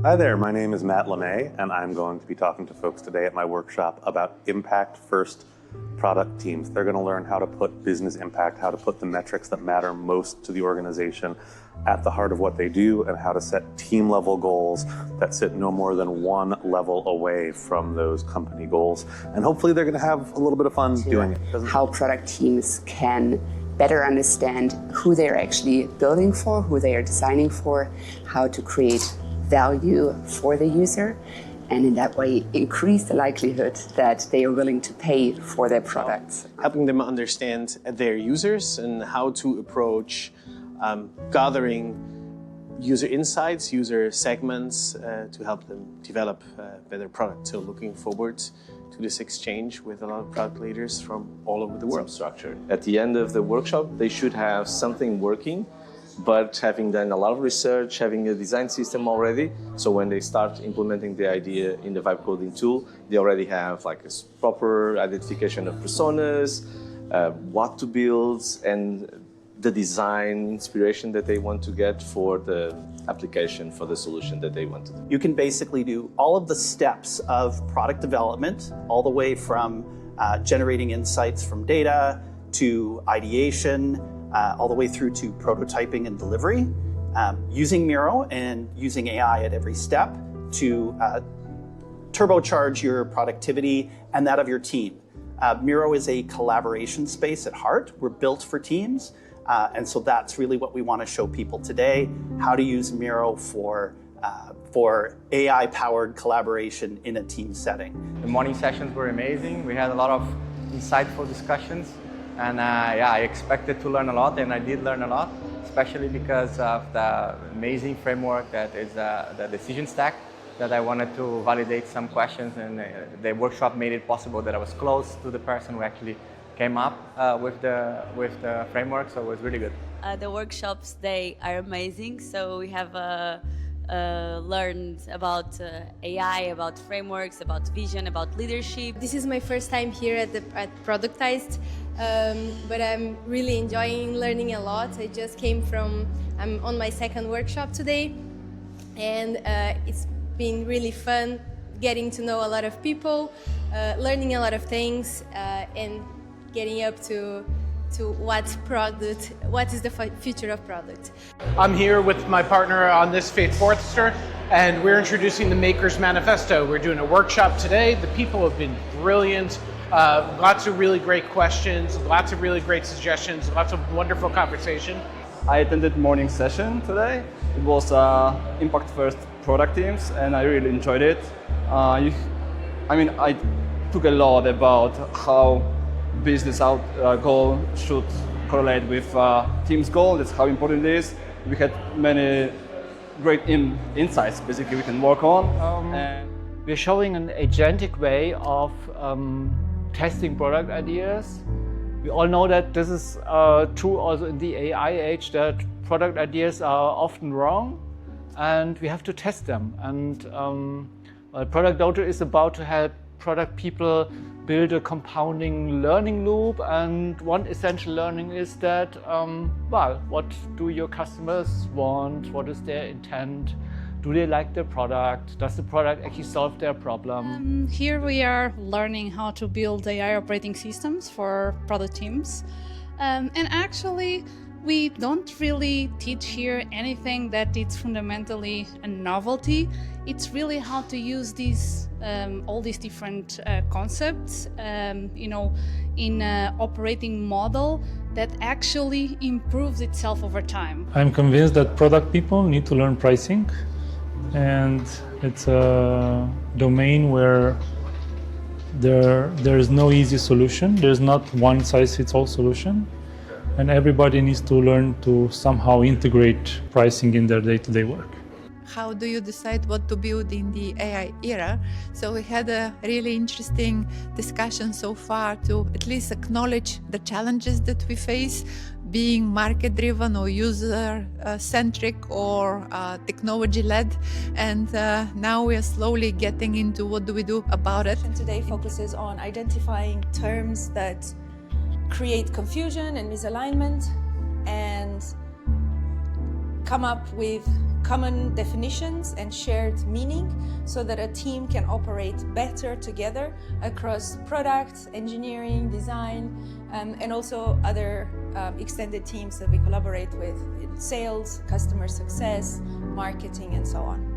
Hi there, my name is Matt LeMay, and I'm going to be talking to folks today at my workshop about impact-first product teams. They're going to learn how to put business impact, how to put the metrics that matter most to the organization at the heart of what they do, and how to set team-level goals that sit no more than one level away from those company goals. And hopefully they're going to have a little bit of fun doing it. How product teams can better understand who they're actually building for, who they are designing for, how to create value for the user, and in that way increase the likelihood that they are willing to pay for their products. Helping them understand their users and how to approach gathering user insights, user segments to help them develop better products. So looking forward to this exchange with a lot of product leaders from all over the world. Structure. At the end of the workshop, they should have something working, but having done a lot of research, having a design system already, so when they start implementing the idea in the vibe coding tool, they already have like a proper identification of personas, what to build, and the design inspiration that they want to get for the application, for the solution that they want to do. You can basically do all of the steps of product development, all the way from generating insights from data to ideation, all the way through to prototyping and delivery, using Miro and using AI at every step to turbocharge your productivity and that of your team. Miro is a collaboration space at heart. We're built for teams, and so that's really what we want to show people today, how to use Miro for AI-powered collaboration in a team setting. The morning sessions were amazing. We had a lot of insightful discussions. And I expected to learn a lot, and I did learn a lot, especially because of the amazing framework that is the decision stack, that I wanted to validate some questions, and the workshop made it possible that I was close to the person who actually came up with the framework, so it was really good. The workshops, they are amazing, so we have learned about AI, about frameworks, about vision, about leadership. This is my first time here at Productized, but I'm really enjoying learning a lot. I'm on my second workshop today, and it's been really fun getting to know a lot of people, learning a lot of things, and getting up to what is the future of product. I'm here with my partner on this, Faith Forster, and we're introducing the Maker's Manifesto. We're doing a workshop today. The people have been brilliant. Lots of really great questions, lots of really great suggestions, lots of wonderful conversation. I attended morning session today. It was impact first product teams, and I really enjoyed it. I took a lot about how business goal should correlate with team's goal. That's how important it is. We had many great insights basically we can work on. We're showing an agentic way of testing product ideas. We all know that this is true also in the AI age, that product ideas are often wrong and we have to test them. And Product Dojo is about to help product people build a compounding learning loop, and one essential learning is that, what do your customers want? What is their intent? Do they like the product? Does the product actually solve their problem? Here we are learning how to build AI operating systems for product teams. And actually, we don't really teach here anything that it's fundamentally a novelty. It's really how to use these all these different concepts, in an operating model that actually improves itself over time. I'm convinced that product people need to learn pricing, and it's a domain where there is no easy solution. There's not one size fits all solution. And everybody needs to learn to somehow integrate pricing in their day-to-day work. How do you decide what to build in the AI era? So we had a really interesting discussion so far to at least acknowledge the challenges that we face, being market-driven or user-centric or technology-led. And now we are slowly getting into what do we do about it. And today focuses on identifying terms that create confusion and misalignment, and come up with common definitions and shared meaning so that a team can operate better together across product, engineering, design, and also other extended teams that we collaborate with in sales, customer success, marketing, and so on.